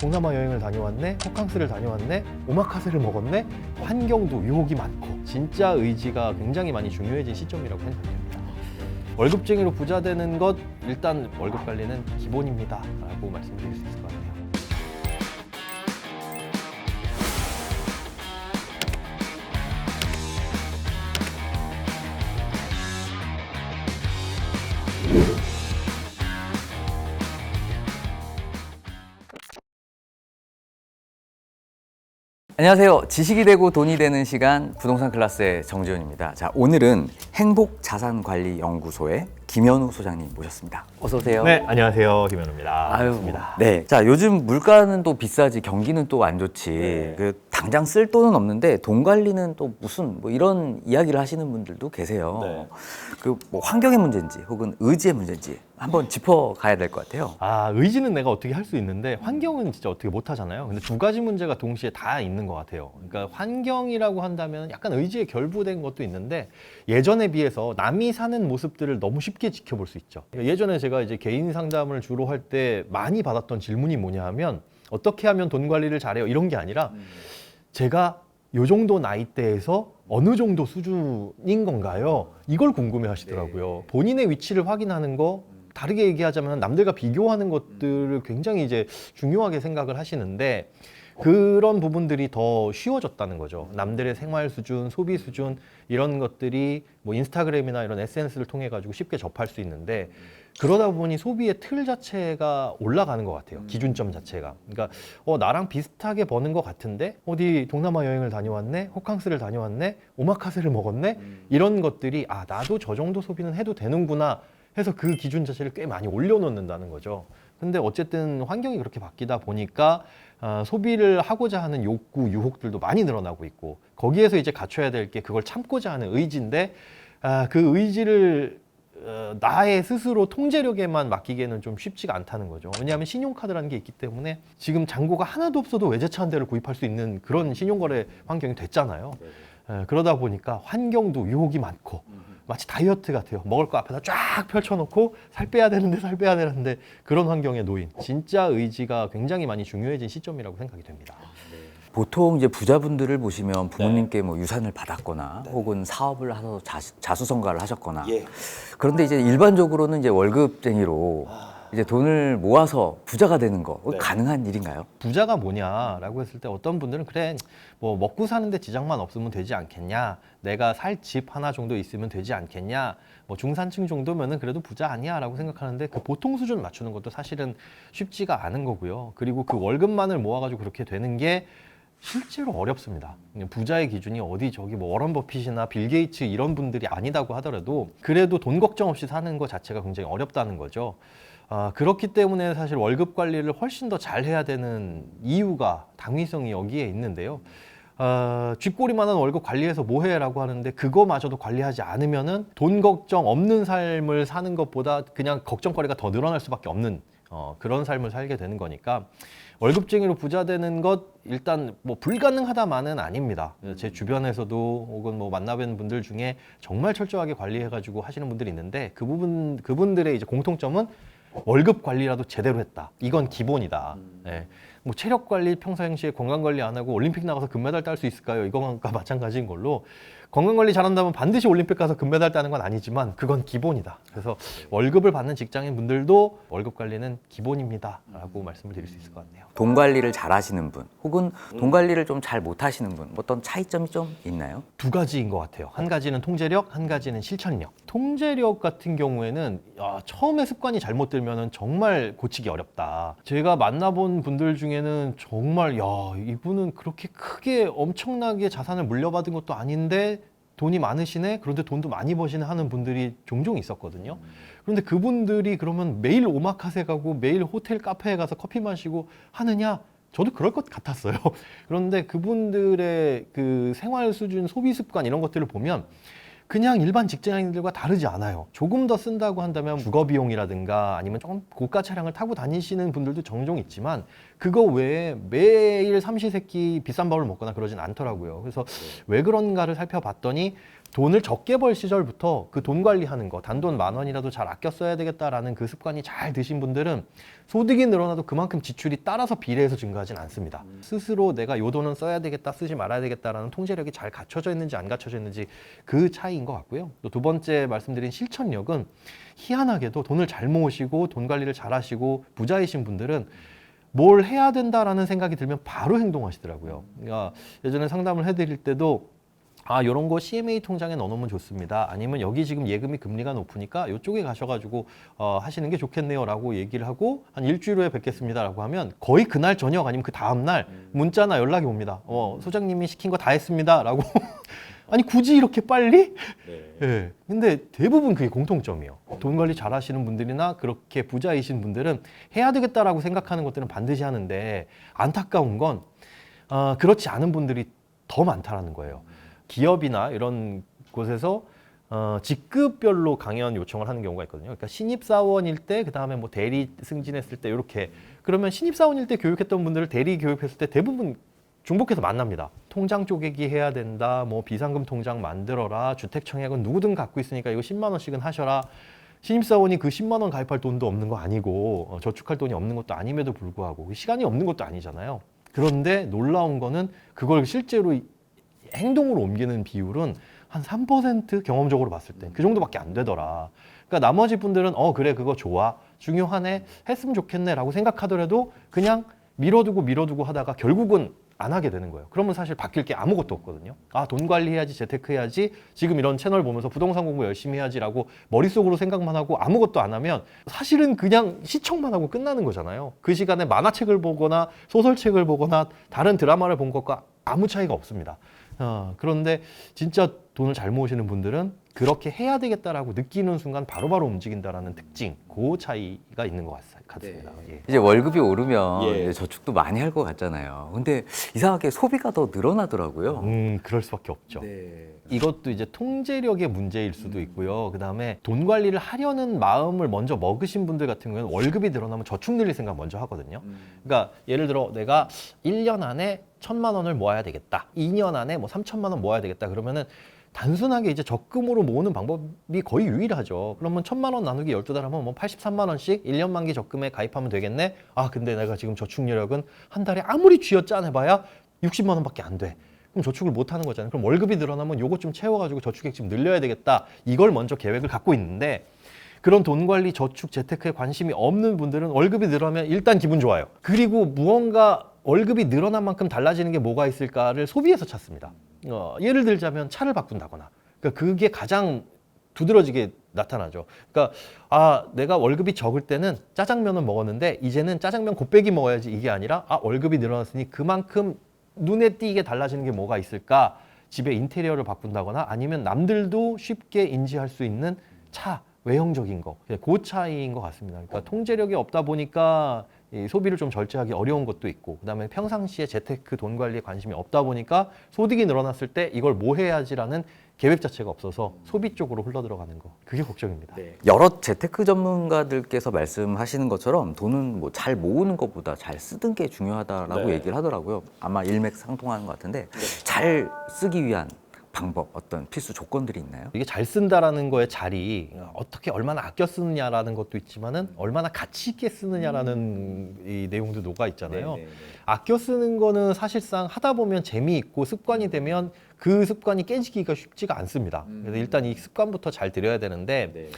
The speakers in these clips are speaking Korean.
동남아 여행을 다녀왔네, 호캉스를 다녀왔네, 오마카세를 먹었네, 환경도 유혹이 많고 진짜 의지가 굉장히 많이 중요해진 시점이라고 생각됩니다. 월급쟁이로 부자 되는 것, 일단 월급 관리는 기본입니다 라고 말씀드릴 수 있을 것 같아요. 안녕하세요. 지식이 되고 돈이 되는 시간 부동산 클래스의 정지훈입니다. 자, 오늘은 행복자산관리연구소의 김현우 소장님 모셨습니다. 어서 오세요. 네, 안녕하세요. 김현우입니다. 아유, 반갑습니다. 네. 자, 요즘 물가는 또 비싸지, 경기는 또 안 좋지. 네. 그 당장 쓸 돈은 없는데 돈 관리는 또 무슨 뭐 이런 이야기를 하시는 분들도 계세요. 네. 그 뭐 환경의 문제인지 혹은 의지의 문제인지 한번 짚어가야 될 것 같아요. 의지는 내가 어떻게 할 수 있는데 환경은 진짜 어떻게 못 하잖아요. 근데 두 가지 문제가 동시에 다 있는 것 같아요. 그러니까 환경이라고 한다면 약간 의지에 결부된 것도 있는데 예전에 비해서 남이 사는 모습들을 너무 쉽게 지켜볼 수 있죠. 예전에 제가 이제 개인 상담을 주로 할 때 많이 받았던 질문이 뭐냐 하면 어떻게 하면 돈 관리를 잘해요? 이런 게 아니라 제가 요 정도 나이대에서 어느 정도 수준인 건가요? 이걸 궁금해 하시더라고요. 본인의 위치를 확인하는 거, 다르게 얘기하자면 남들과 비교하는 것들을 굉장히 이제 중요하게 생각을 하시는데 그런 부분들이 더 쉬워졌다는 거죠. 남들의 생활 수준, 소비 수준 이런 것들이 뭐 인스타그램이나 이런 SNS를 통해 가지고 쉽게 접할 수 있는데 그러다 보니 소비의 틀 자체가 올라가는 것 같아요. 기준점 자체가. 그러니까 나랑 비슷하게 버는 것 같은데 어디 동남아 여행을 다녀왔네, 호캉스를 다녀왔네, 오마카세를 먹었네 이런 것들이 나도 저 정도 소비는 해도 되는구나 해서 그 기준 자체를 꽤 많이 올려놓는다는 거죠. 근데 어쨌든 환경이 그렇게 바뀌다 보니까 소비를 하고자 하는 욕구, 유혹들도 많이 늘어나고 있고 거기에서 이제 갖춰야 될 게 그걸 참고자 하는 의지인데 그 의지를 나의 스스로 통제력에만 맡기기에는 좀 쉽지가 않다는 거죠. 왜냐하면 신용카드라는 게 있기 때문에 지금 잔고가 하나도 없어도 외제차 한 대를 구입할 수 있는 그런 신용거래 환경이 됐잖아요. 그러다 보니까 환경도 유혹이 많고 마치 다이어트 같아요. 먹을 거 앞에다 쫙 펼쳐놓고 살 빼야 되는데 그런 환경에 놓인 진짜 의지가 굉장히 많이 중요해진 시점이라고 생각이 됩니다. 보통 이제 부자분들을 보시면 부모님께 뭐 유산을 받았거나 혹은 사업을 하셔서 자수성가를 하셨거나 그런데 이제 일반적으로는 이제 월급쟁이로 이제 돈을 모아서 부자가 되는 거 가능한 일인가요? 부자가 뭐냐라고 했을 때 어떤 분들은 그래 뭐 먹고 사는데 지장만 없으면 되지 않겠냐, 내가 살 집 하나 정도 있으면 되지 않겠냐, 뭐 중산층 정도면은 그래도 부자 아니야라고 생각하는데 그 보통 수준 맞추는 것도 사실은 쉽지가 않은 거고요. 그리고 그 월급만을 모아가지고 그렇게 되는 게 실제로 어렵습니다. 부자의 기준이 어디 저기 뭐 워런 버핏이나 빌 게이츠 이런 분들이 아니다고 하더라도 그래도 돈 걱정 없이 사는 것 자체가 굉장히 어렵다는 거죠. 그렇기 때문에 사실 월급 관리를 훨씬 더 잘해야 되는 이유가 당위성이 여기에 있는데요. 쥐꼬리만한 월급 관리해서 뭐해? 라고 하는데 그거마저도 관리하지 않으면은 돈 걱정 없는 삶을 사는 것보다 그냥 걱정거리가 더 늘어날 수밖에 없는 그런 삶을 살게 되는 거니까 월급쟁이로 부자 되는 것 일단 뭐 불가능하다만은 아닙니다. 제 주변에서도 혹은 뭐 만나뵌 분들 중에 정말 철저하게 관리해가지고 하시는 분들이 있는데 그분들의 이제 공통점은 월급 관리라도 제대로 했다. 이건 기본이다. 네. 뭐 체력 관리 평상시에 건강 관리 안 하고 올림픽 나가서 금메달 딸 수 있을까요? 이거가 마찬가지인 걸로 건강 관리 잘한다면 반드시 올림픽 가서 금메달 따는 건 아니지만 그건 기본이다. 그래서 월급을 받는 직장인 분들도 월급 관리는 기본입니다라고 말씀을 드릴 수 있을 것 같네요. 돈 관리를 잘 하시는 분 혹은 돈 관리를 좀 잘 못 하시는 분 어떤 차이점이 좀 있나요? 두 가지인 것 같아요. 한 가지는 통제력, 한 가지는 실천력. 통제력 같은 경우에는 처음에 습관이 잘못 들면은 정말 고치기 어렵다. 제가 만나본 분들 중에는 정말 이분은 그렇게 크게 엄청나게 자산을 물려받은 것도 아닌데 돈이 많으시네? 그런데 돈도 많이 버시네 하는 분들이 종종 있었거든요. 그런데 그분들이 그러면 매일 오마카세 가고 매일 호텔 카페에 가서 커피 마시고 하느냐? 저도 그럴 것 같았어요. 그런데 그분들의 그 생활 수준, 소비 습관 이런 것들을 보면 그냥 일반 직장인들과 다르지 않아요. 조금 더 쓴다고 한다면 주거 비용이라든가 아니면 조금 고가 차량을 타고 다니시는 분들도 종종 있지만 그거 외에 매일 삼시세끼 비싼 밥을 먹거나 그러진 않더라고요. 그래서 왜 그런가를 살펴봤더니 돈을 적게 벌 시절부터 그 돈 관리하는 거, 단돈 10,000원이라도 잘 아껴 써야 되겠다라는 그 습관이 잘 드신 분들은 소득이 늘어나도 그만큼 지출이 따라서 비례해서 증가하진 않습니다. 스스로 내가 요 돈은 써야 되겠다, 쓰지 말아야 되겠다라는 통제력이 잘 갖춰져 있는지 안 갖춰져 있는지 그 차이인 것 같고요. 또 두 번째 말씀드린 실천력은 희한하게도 돈을 잘 모으시고 돈 관리를 잘 하시고 부자이신 분들은 뭘 해야 된다라는 생각이 들면 바로 행동하시더라고요. 그러니까 예전에 상담을 해드릴 때도 요런 거 CMA 통장에 넣어놓으면 좋습니다. 아니면 여기 지금 예금이 금리가 높으니까 이쪽에 가셔가지고 하시는 게 좋겠네요 라고 얘기를 하고 한 일주일 후에 뵙겠습니다 라고 하면 거의 그날 저녁 아니면 그 다음날 문자나 연락이 옵니다. 소장님이 시킨 거 다 했습니다 라고. 아니 굳이 이렇게 빨리? 네. 근데 대부분 그게 공통점이에요. 돈 관리 잘 하시는 분들이나 그렇게 부자이신 분들은 해야 되겠다라고 생각하는 것들은 반드시 하는데 안타까운 건 그렇지 않은 분들이 더 많다라는 거예요. 기업이나 이런 곳에서 직급별로 강연 요청을 하는 경우가 있거든요. 그러니까 신입사원일 때, 그 다음에 뭐 대리 승진했을 때 이렇게. 그러면 신입사원일 때 교육했던 분들을 대리 교육했을 때 대부분 중복해서 만납니다. 통장 쪼개기 해야 된다, 뭐 비상금 통장 만들어라, 주택청약은 누구든 갖고 있으니까 이거 10만 원씩은 하셔라. 신입사원이 그 10만 원 가입할 돈도 없는 거 아니고 저축할 돈이 없는 것도 아님에도 불구하고 시간이 없는 것도 아니잖아요. 그런데 놀라운 거는 그걸 실제로 행동으로 옮기는 비율은 한 3% 경험적으로 봤을 때 그 정도밖에 안 되더라. 그러니까 나머지 분들은 그래 그거 좋아, 중요하네, 했으면 좋겠네 라고 생각하더라도 그냥 미뤄두고 하다가 결국은 안 하게 되는 거예요. 그러면 사실 바뀔 게 아무것도 없거든요. 돈 관리해야지, 재테크 해야지, 지금 이런 채널 보면서 부동산 공부 열심히 해야지라고 머릿속으로 생각만 하고 아무것도 안 하면 사실은 그냥 시청만 하고 끝나는 거잖아요. 그 시간에 만화책을 보거나 소설책을 보거나 다른 드라마를 본 것과 아무 차이가 없습니다. 그런데 진짜 돈을 잘 모으시는 분들은 그렇게 해야 되겠다라고 느끼는 순간 바로바로 움직인다라는 특징, 그 차이가 있는 것 같습니다. 예. 이제 월급이 오르면 예. 이제 저축도 많이 할 것 같잖아요. 근데 이상하게 소비가 더 늘어나더라고요. 그럴 수밖에 없죠. 네. 이것도 이제 통제력의 문제일 수도 있고요. 그 다음에 돈 관리를 하려는 마음을 먼저 먹으신 분들 같은 경우는 월급이 늘어나면 저축 늘릴 생각 먼저 하거든요. 그러니까 예를 들어 내가 1년 안에 1,000만 원을 모아야 되겠다. 2년 안에 뭐 3,000만 원 모아야 되겠다. 그러면은 단순하게 이제 적금으로 모으는 방법이 거의 유일하죠. 그러면 1,000만 원 나누기 12달 하면 뭐 83만 원씩 1년 만기 적금에 가입하면 되겠네. 근데 내가 지금 저축여력은 한 달에 아무리 쥐어짜내봐야 60만 원밖에 안 돼. 그럼 저축을 못 하는 거잖아요. 그럼 월급이 늘어나면 요거 좀 채워가지고 저축액 좀 늘려야 되겠다. 이걸 먼저 계획을 갖고 있는데 그런 돈 관리, 저축, 재테크에 관심이 없는 분들은 월급이 늘어나면 일단 기분 좋아요. 그리고 무언가 월급이 늘어난 만큼 달라지는 게 뭐가 있을까를 소비에서 찾습니다. 예를 들자면 차를 바꾼다거나. 그러니까 그게 가장 두드러지게 나타나죠. 그러니까 내가 월급이 적을 때는 짜장면을 먹었는데 이제는 짜장면 곱빼기 먹어야지, 이게 아니라 월급이 늘어났으니 그만큼 눈에 띄게 달라지는 게 뭐가 있을까? 집의 인테리어를 바꾼다거나 아니면 남들도 쉽게 인지할 수 있는 차, 외형적인 거, 그 차이인 것 같습니다. 그러니까 통제력이 없다 보니까 이 소비를 좀 절제하기 어려운 것도 있고, 그다음에 평상시에 재테크 돈 관리에 관심이 없다 보니까 소득이 늘어났을 때 이걸 뭐 해야지라는 계획 자체가 없어서 소비 쪽으로 흘러들어가는 거, 그게 걱정입니다. 여러 재테크 전문가들께서 말씀하시는 것처럼 돈은 뭐 잘 모으는 것보다 잘 쓰는 게 중요하다라고 얘기를 하더라고요. 아마 일맥상통하는 것 같은데 잘 쓰기 위한 방법, 어떤 필수 조건들이 있나요? 이게 잘 쓴다라는 거의 자리, 어떻게 얼마나 아껴 쓰느냐라는 것도 있지만은 얼마나 가치 있게 쓰느냐라는 이 내용도 녹아 있잖아요. 아껴 쓰는 거는 사실상 하다 보면 재미있고 습관이 되면 그 습관이 깨지기가 쉽지가 않습니다. 그래서 일단 이 습관부터 잘 들여야 되는데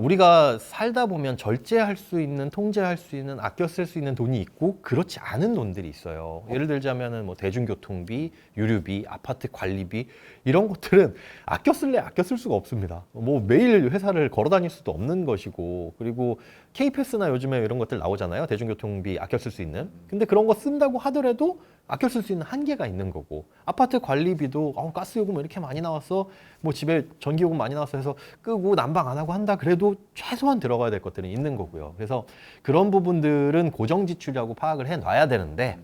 우리가 살다 보면 절제할 수 있는, 통제할 수 있는, 아껴 쓸 수 있는 돈이 있고 그렇지 않은 돈들이 있어요. 예를 들자면은 뭐 대중교통비, 유류비, 아파트 관리비 이런 것들은 아껴 쓸래 아껴 쓸 수가 없습니다. 뭐 매일 회사를 걸어 다닐 수도 없는 것이고, 그리고 K패스나 요즘에 이런 것들 나오잖아요. 대중교통비 아껴 쓸 수 있는. 근데 그런 거 쓴다고 하더라도 아껴 쓸 수 있는 한계가 있는 거고, 아파트 관리비도 가스요금 이렇게 많이 나왔어, 뭐 집에 전기요금 많이 나왔어 해서 끄고 난방 안 하고 한다 그래도 최소한 들어가야 될 것들은 있는 거고요. 그래서 그런 부분들은 고정 지출이라고 파악을 해놔야 되는데,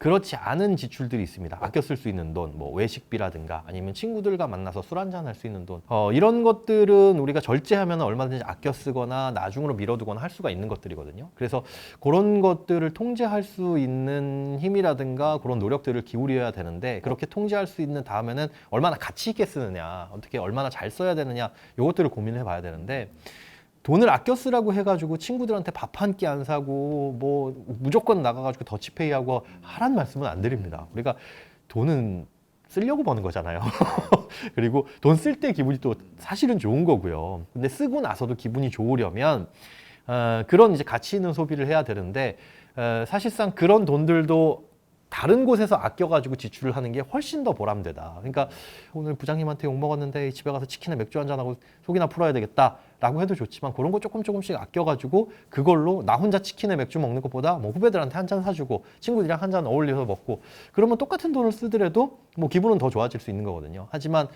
그렇지 않은 지출들이 있습니다. 아껴 쓸 수 있는 돈, 뭐 외식비라든가 아니면 친구들과 만나서 술 한잔 할 수 있는 돈. 이런 것들은 우리가 절제하면 얼마든지 아껴 쓰거나 나중으로 미뤄두거나 할 수가 있는 것들이거든요. 그래서 그런 것들을 통제할 수 있는 힘이라든가 그런 노력들을 기울여야 되는데 그렇게 통제할 수 있는 다음에는 얼마나 가치 있게 쓰느냐, 어떻게 얼마나 잘 써야 되느냐 이것들을 고민해 봐야 되는데 돈을 아껴 쓰라고 해가지고 친구들한테 밥 한 끼 안 사고 뭐 무조건 나가가지고 더치페이하고 하란 말씀은 안 드립니다. 우리가 돈은 쓰려고 버는 거잖아요. 그리고 돈 쓸 때 기분이 또 사실은 좋은 거고요. 근데 쓰고 나서도 기분이 좋으려면 그런 이제 가치 있는 소비를 해야 되는데 사실상 그런 돈들도 다른 곳에서 아껴가지고 지출을 하는 게 훨씬 더 보람되다. 그러니까 오늘 부장님한테 욕 먹었는데 집에 가서 치킨에 맥주 한잔하고 속이나 풀어야 되겠다라고 해도 좋지만 그런 거 조금씩 아껴가지고 그걸로 나 혼자 치킨에 맥주 먹는 것보다 뭐 후배들한테 한 잔 사주고 친구들이랑 한 잔 어울려서 먹고 그러면 똑같은 돈을 쓰더라도 뭐 기분은 더 좋아질 수 있는 거거든요. 하지만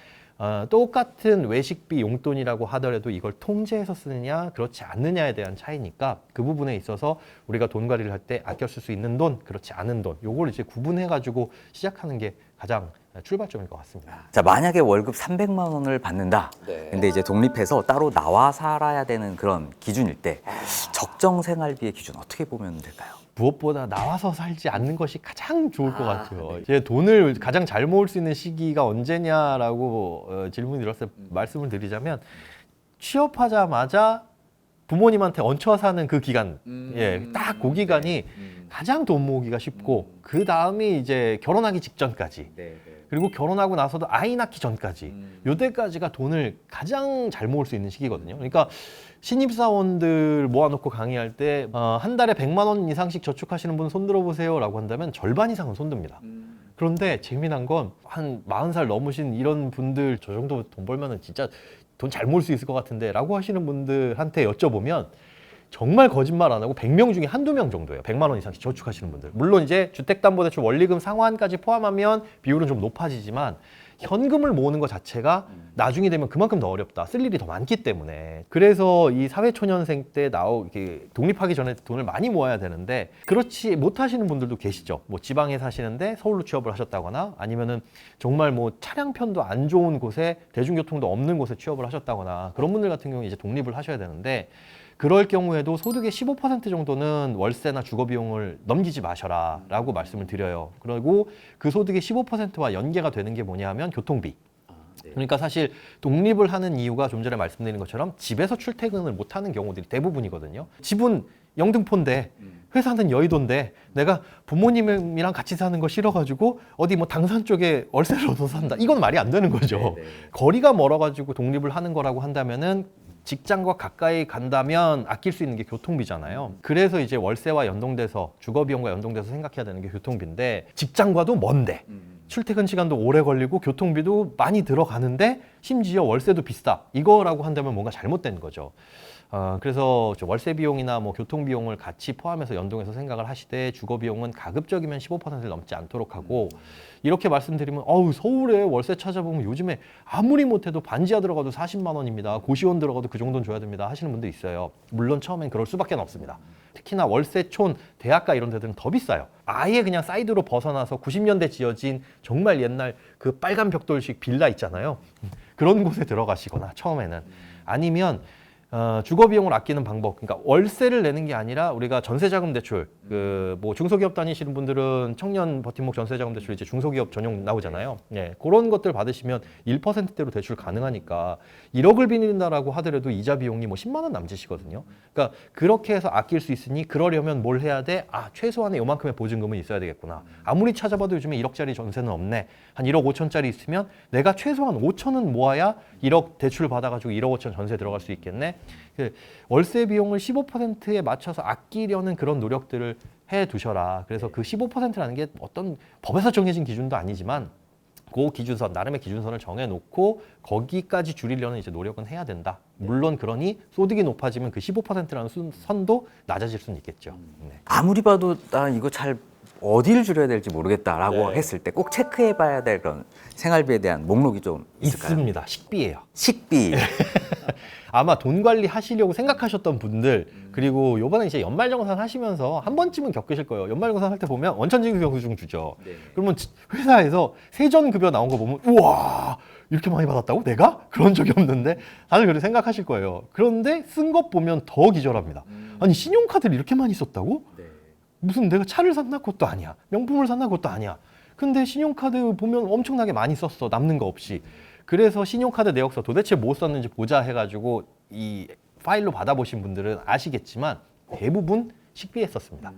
똑같은 외식비 용돈이라고 하더라도 이걸 통제해서 쓰느냐 그렇지 않느냐에 대한 차이니까 그 부분에 있어서 우리가 돈 관리를 할 때 아껴 쓸 수 있는 돈 그렇지 않은 돈 요걸 이제 구분해 가지고 시작하는 게 가장 출발점일 것 같습니다. 자, 만약에 월급 300만 원을 받는다. 근데 이제 독립해서 따로 나와 살아야 되는 그런 기준일 때 적정 생활비의 기준 어떻게 보면 될까요? 무엇보다 나와서 살지 않는 것이 가장 좋을 것 같아요. 이제 돈을 가장 잘 모을 수 있는 시기가 언제냐라고 질문이 들었을 때 말씀을 드리자면 취업하자마자 부모님한테 얹혀 사는 그 기간, 딱 그 기간이 가장 돈 모으기가 쉽고 그 다음이 이제 결혼하기 직전까지. 그리고 결혼하고 나서도 아이 낳기 전까지 요때까지가 돈을 가장 잘 모을 수 있는 시기거든요. 그러니까 신입사원들 모아놓고 강의할 때 한 달에 100만 원 이상씩 저축하시는 분 손들어 보세요 라고 한다면 절반 이상은 손듭니다. 그런데 재미난 건 한 40살 넘으신 이런 분들 저 정도 돈 벌면은 진짜 돈 잘 모을 수 있을 것 같은데 라고 하시는 분들한테 여쭤보면 정말 거짓말 안 하고 100명 중에 한두 명 정도예요. 100만 원 이상씩 저축하시는 분들. 물론 이제 주택담보대출 원리금 상환까지 포함하면 비율은 좀 높아지지만 현금을 모으는 것 자체가 나중이 되면 그만큼 더 어렵다. 쓸 일이 더 많기 때문에. 그래서 이 사회초년생 때 이렇게 독립하기 전에 돈을 많이 모아야 되는데 그렇지 못하시는 분들도 계시죠. 뭐 지방에 사시는데 서울로 취업을 하셨다거나 아니면은 정말 뭐 차량편도 안 좋은 곳에 대중교통도 없는 곳에 취업을 하셨다거나 그런 분들 같은 경우에 이제 독립을 하셔야 되는데 그럴 경우에도 소득의 15% 정도는 월세나 주거비용을 넘기지 마셔라 라고 말씀을 드려요. 그리고 그 소득의 15%와 연계가 되는 게 뭐냐 하면 교통비. 그러니까 사실 독립을 하는 이유가 좀 전에 말씀드린 것처럼 집에서 출퇴근을 못하는 경우들이 대부분이거든요. 집은 영등포인데 회사는 여의도인데 내가 부모님이랑 같이 사는 거 싫어가지고 어디 뭐 당산 쪽에 월세를 얻어서 산다. 이건 말이 안 되는 거죠. 거리가 멀어가지고 독립을 하는 거라고 한다면은 직장과 가까이 간다면 아낄 수 있는 게 교통비잖아요. 그래서 이제 월세와 연동돼서 주거비용과 연동돼서 생각해야 되는 게 교통비인데 직장과도 먼데 출퇴근 시간도 오래 걸리고 교통비도 많이 들어가는데 심지어 월세도 비싸. 이거라고 한다면 뭔가 잘못된 거죠. 그래서 월세 비용이나 뭐 교통 비용을 같이 포함해서 연동해서 생각을 하시되 주거 비용은 가급적이면 15%를 넘지 않도록 하고 이렇게 말씀드리면 서울에 월세 찾아보면 요즘에 아무리 못해도 반지하 들어가도 40만 원입니다. 고시원 들어가도 그 정도는 줘야 됩니다. 하시는 분도 있어요. 물론 처음엔 그럴 수밖에 없습니다. 특히나 월세촌, 대학가 이런 데들은 더 비싸요. 아예 그냥 사이드로 벗어나서 90년대 지어진 정말 옛날 그 빨간 벽돌식 빌라 있잖아요. 그런 곳에 들어가시거나 처음에는 아니면 주거 비용을 아끼는 방법. 그러니까 월세를 내는 게 아니라 우리가 전세자금 대출, 뭐 중소기업 다니시는 분들은 청년 버팀목 전세자금 대출 이제 중소기업 전용 나오잖아요. 그런 것들 받으시면 1%대로 대출 가능하니까 1억을 빌린다라고 하더라도 이자 비용이 뭐 10만 원 남짓이거든요. 그러니까 그렇게 해서 아낄 수 있으니 그러려면 뭘 해야 돼? 최소한의 요만큼의 보증금은 있어야 되겠구나. 아무리 찾아봐도 요즘에 1억짜리 전세는 없네. 한 1억 5천짜리 있으면 내가 최소한 5천은 모아야 1억 대출 받아가지고 1억 5천 전세 들어갈 수 있겠네. 월세 비용을 15%에 맞춰서 아끼려는 그런 노력들을 해 두셔라. 그래서 그 15%라는 게 어떤 법에서 정해진 기준도 아니지만 그 기준선, 나름의 기준선을 정해놓고 거기까지 줄이려는 이제 노력은 해야 된다. 물론 그러니 소득이 높아지면 그 15%라는 선도 낮아질 수는 있겠죠. 아무리 봐도 나 이거 잘 어디를 줄여야 될지 모르겠다라고 네. 했을 때 꼭 체크해봐야 될 그런 생활비에 대한 목록이 좀 있을까요? 있습니다. 식비예요. 식비. 아마 돈 관리 하시려고 생각하셨던 분들, 그리고 요번에 이제 연말정산 하시면서 한 번쯤은 겪으실 거예요. 연말정산 할 때 보면 원천징수경수증 주죠. 그러면 회사에서 세전급여 나온 거 보면 우와 이렇게 많이 받았다고? 내가? 그런 적이 없는데 다들 그렇게 생각하실 거예요. 그런데 쓴 것 보면 더 기절합니다. 아니 신용카드를 이렇게 많이 썼다고? 무슨 내가 차를 샀나? 그것도 아니야. 명품을 샀나? 그것도 아니야. 근데 신용카드 보면 엄청나게 많이 썼어. 남는 거 없이. 그래서 신용카드 내역서 도대체 뭐 썼는지 보자 해가지고 이 파일로 받아보신 분들은 아시겠지만 대부분 식비에 썼습니다.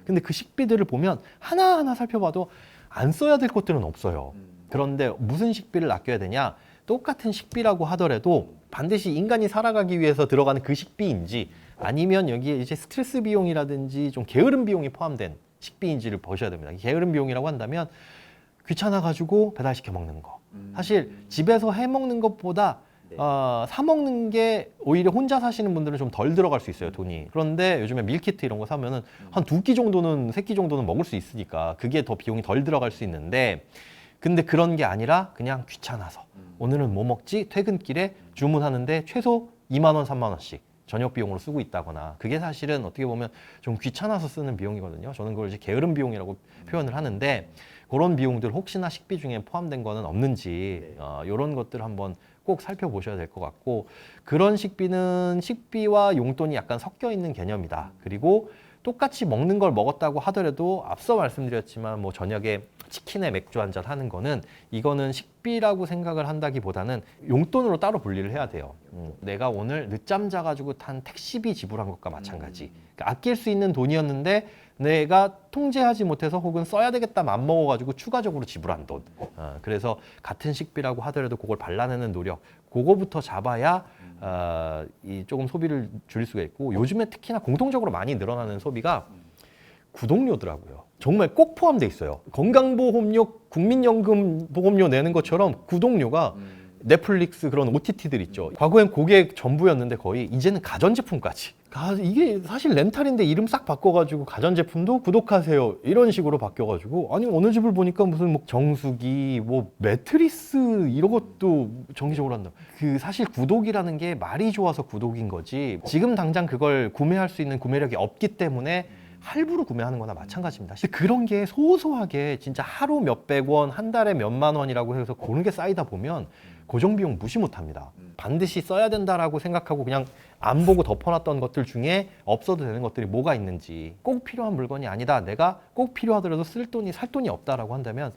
근데 그 식비들을 보면 하나하나 살펴봐도 안 써야 될 것들은 없어요. 그런데 무슨 식비를 아껴야 되냐? 똑같은 식비라고 하더라도 반드시 인간이 살아가기 위해서 들어가는 그 식비인지 아니면 여기에 이제 스트레스 비용이라든지 좀 게으른 비용이 포함된 식비인지를 보셔야 됩니다. 게으른 비용이라고 한다면 귀찮아가지고 배달시켜 먹는 거. 사실 집에서 해 먹는 것보다 사 먹는 게 오히려 혼자 사시는 분들은 좀 덜 들어갈 수 있어요, 돈이. 그런데 요즘에 밀키트 이런 거 사면은 한 2끼 정도는, 3끼 정도는 먹을 수 있으니까 그게 더 비용이 덜 들어갈 수 있는데 근데 그런 게 아니라 그냥 귀찮아서 오늘은 뭐 먹지? 퇴근길에 주문하는데 최소 2만 원, 3만 원씩 저녁 비용으로 쓰고 있다거나 그게 사실은 어떻게 보면 좀 귀찮아서 쓰는 비용이거든요. 저는 그걸 이제 게으른 비용이라고 표현을 하는데 그런 비용들 혹시나 식비 중에 포함된 거는 없는지 이런 것들 한번 꼭 살펴보셔야 될 것 같고 그런 식비는 식비와 용돈이 약간 섞여 있는 개념이다. 그리고 똑같이 먹는 걸 먹었다고 하더라도 앞서 말씀드렸지만 뭐 저녁에 치킨에 맥주 한잔 하는 거는 이거는 식비라고 생각을 한다기보다는 용돈으로 따로 분리를 해야 돼요. 내가 오늘 늦잠 자가지고 탄 택시비 지불한 것과 마찬가지. 그러니까 아낄 수 있는 돈이었는데 내가 통제하지 못해서 혹은 써야 되겠다 맘먹어가지고 추가적으로 지불한 돈. 그래서 같은 식비라고 하더라도 그걸 발라내는 노력, 그거부터 잡아야 이 조금 소비를 줄일 수가 있고 요즘에 특히나 공통적으로 많이 늘어나는 소비가 구독료더라고요. 정말 꼭 포함돼 있어요. 건강보험료, 국민연금 보험료 내는 것처럼 구독료가 넷플릭스 그런 OTT들 있죠. 과거엔 그게 전부였는데 거의 이제는 가전제품까지. 이게 사실 렌탈인데 이름 싹 바꿔가지고 가전제품도 구독하세요 이런 식으로 바뀌어가지고 아니 어느 집을 보니까 무슨 뭐 정수기, 뭐 매트리스 이런 것도 정기적으로 한다. 그 사실 구독이라는 게 말이 좋아서 구독인 거지 지금 당장 그걸 구매할 수 있는 구매력이 없기 때문에 할부로 구매하는 거나 마찬가지입니다. 그런 게 소소하게 진짜 하루 몇백 원, 한 달에 몇만 원이라고 해서 그런 게 쌓이다 보면 고정비용 무시 못합니다. 반드시 써야 된다라고 생각하고 그냥 안 보고 덮어놨던 것들 중에 없어도 되는 것들이 뭐가 있는지 꼭 필요한 물건이 아니다. 내가 꼭 필요하더라도 쓸 돈이 살 돈이 없다라고 한다면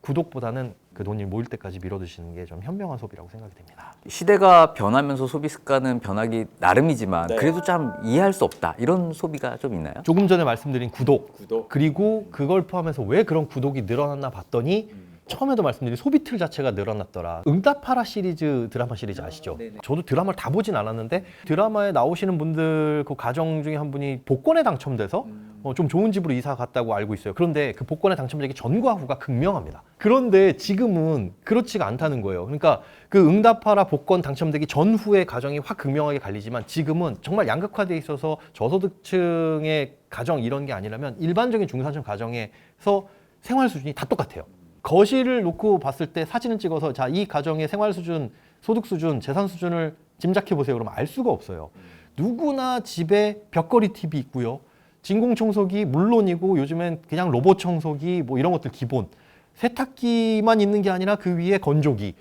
구독보다는 그 돈이 모일 때까지 미뤄두시는 게 좀 현명한 소비라고 생각이 됩니다. 시대가 변하면서 소비 습관은 변하기 나름이지만 네. 그래도 참 이해할 수 없다. 이런 소비가 좀 있나요? 조금 전에 말씀드린 구독. 구독. 그리고 그걸 포함해서 왜 그런 구독이 늘어났나 봤더니 처음에도 말씀드린 소비 틀 자체가 늘어났더라. 응답하라 시리즈 드라마 시리즈 아시죠? 저도 드라마를 다 보진 않았는데 드라마에 나오시는 분들 그 가정 중에 한 분이 복권에 당첨돼서 좀 좋은 집으로 이사 갔다고 알고 있어요. 그런데 그 복권에 당첨되기 전과 후가 극명합니다. 그런데 지금은 그렇지가 않다는 거예요. 그러니까 그 응답하라 복권 당첨되기 전후의 가정이 확 극명하게 갈리지만 지금은 정말 양극화돼 있어서 저소득층의 가정 이런 게 아니라면 일반적인 중산층 가정에서 생활 수준이 다 똑같아요. 거실을 놓고 봤을 때 사진을 찍어서 자, 이 가정의 생활 수준, 소득 수준, 재산 수준을 짐작해 보세요. 그러면 알 수가 없어요. 누구나 집에 벽걸이 TV 있고요. 진공 청소기 물론이고 요즘엔 그냥 로봇 청소기 뭐 이런 것들 기본. 세탁기만 있는 게 아니라 그 위에 건조기.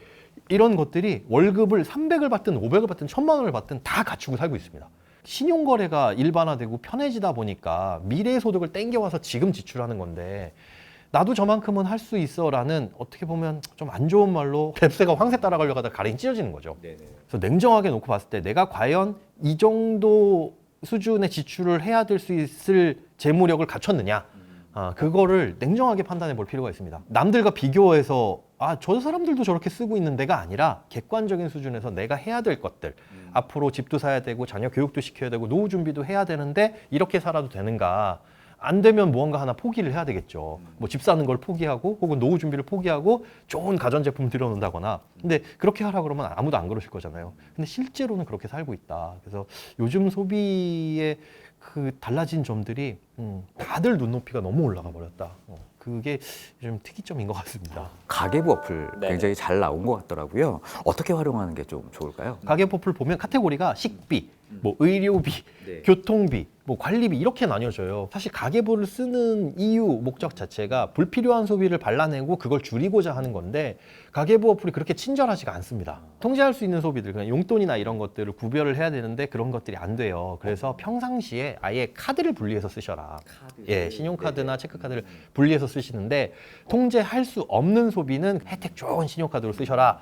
이런 것들이 월급을 300을 받든 500을 받든 1000만 원을 받든 다 갖추고 살고 있습니다. 신용거래가 일반화되고 편해지다 보니까 미래 소득을 땡겨와서 지금 지출하는 건데 나도 저만큼은 할 수 있어라는 어떻게 보면 좀 안 좋은 말로 뱁새가 황새 따라가려고 하다가 가랭이 찢어지는 거죠. 그래서 냉정하게 놓고 봤을 때 내가 과연 이 정도 수준의 지출을 해야 될 수 있을 재무력을 갖췄느냐 그거를 냉정하게 판단해 볼 필요가 있습니다. 남들과 비교해서 저 사람들도 저렇게 쓰고 있는 데가 아니라 객관적인 수준에서 내가 해야 될 것들 앞으로 집도 사야 되고 자녀 교육도 시켜야 되고 노후 준비도 해야 되는데 이렇게 살아도 되는가. 안 되면 무언가 하나 포기를 해야 되겠죠. 뭐 집 사는 걸 포기하고 혹은 노후 준비를 포기하고 좋은 가전제품 들여놓는다거나. 근데 그렇게 하라 그러면 아무도 안 그러실 거잖아요. 근데 실제로는 그렇게 살고 있다. 그래서 요즘 소비의 그 달라진 점들이 다들 눈높이가 너무 올라가 버렸다. 그게 좀 특이점인 것 같습니다. 가계부 어플 굉장히 잘 나온 것 같더라고요. 어떻게 활용하는 게 좀 좋을까요? 가계부 어플 보면 카테고리가 식비, 뭐 의료비, 교통비, 뭐 관리비 이렇게 나뉘어져요. 사실 가계부를 쓰는 이유, 목적 자체가 불필요한 소비를 발라내고 그걸 줄이고자 하는 건데 가계부 어플이 그렇게 친절하지가 않습니다. 통제할 수 있는 소비들, 그냥 용돈이나 이런 것들을 구별을 해야 되는데 그런 것들이 안 돼요. 그래서 평상시에 아예 카드를 분리해서 쓰셔라. 예, 신용카드나 체크카드를 분리해서 쓰시는데 통제할 수 없는 소비는 혜택 좋은 신용카드로 쓰셔라.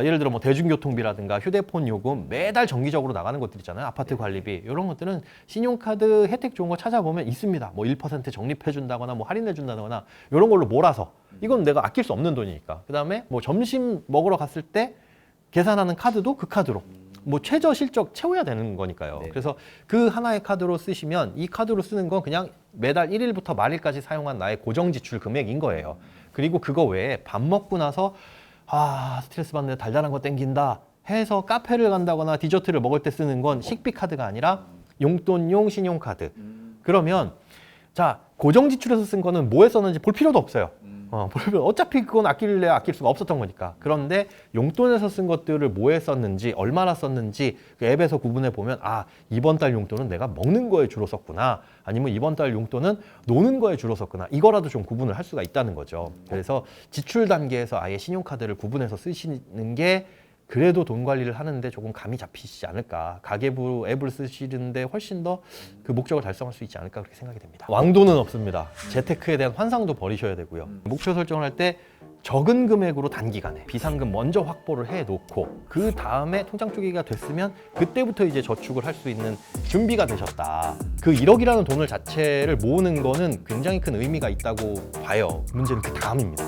예를 들어 뭐 대중교통비라든가 휴대폰 요금 매달 정기적으로 나가는 것들 있잖아요. 아파트 관리비 이런 것들은 신용카드 혜택 좋은 거 찾아보면 있습니다. 뭐 1% 적립해 준다거나 뭐 할인해 준다거나 이런 걸로 몰아서 이건 내가 아낄 수 없는 돈이니까. 그다음에 뭐 점심 먹으러 갔을 때 계산하는 카드도 그 카드로 뭐 최저 실적 채워야 되는 거니까요. 그래서 그 하나의 카드로 쓰시면 이 카드로 쓰는 건 그냥 매달 1일부터 말일까지 사용한 나의 고정 지출 금액인 거예요. 그리고 그거 외에 밥 먹고 나서 스트레스 받는데 달달한 거 땡긴다 해서 카페를 간다거나 디저트를 먹을 때 쓰는 건 식비 카드가 아니라 용돈용 신용카드. 그러면 자, 고정 지출에서 쓴 거는 뭐에 썼는지 볼 필요도 없어요. 어차피 그건 아낄래 아낄 수가 없었던 거니까. 그런데 용돈에서 쓴 것들을 뭐에 썼는지, 얼마나 썼는지 그 앱에서 구분해 보면 이번 달 용돈은 내가 먹는 거에 주로 썼구나. 아니면 이번 달 용돈은 노는 거에 주로 썼구나. 이거라도 좀 구분을 할 수가 있다는 거죠. 그래서 지출 단계에서 아예 신용카드를 구분해서 쓰시는 게 그래도 돈 관리를 하는데 조금 감이 잡히시지 않을까. 가계부 앱을 쓰시는데 훨씬 더 그 목적을 달성할 수 있지 않을까 그렇게 생각이 됩니다. 왕도는 없습니다. 재테크에 대한 환상도 버리셔야 되고요. 목표 설정을 할 때 적은 금액으로 단기간에 비상금 먼저 확보를 해놓고 그 다음에 통장 쪼개기가 됐으면 그때부터 이제 저축을 할 수 있는 준비가 되셨다. 그 1억이라는 돈을 자체를 모으는 거는 굉장히 큰 의미가 있다고 봐요. 문제는 그 다음입니다.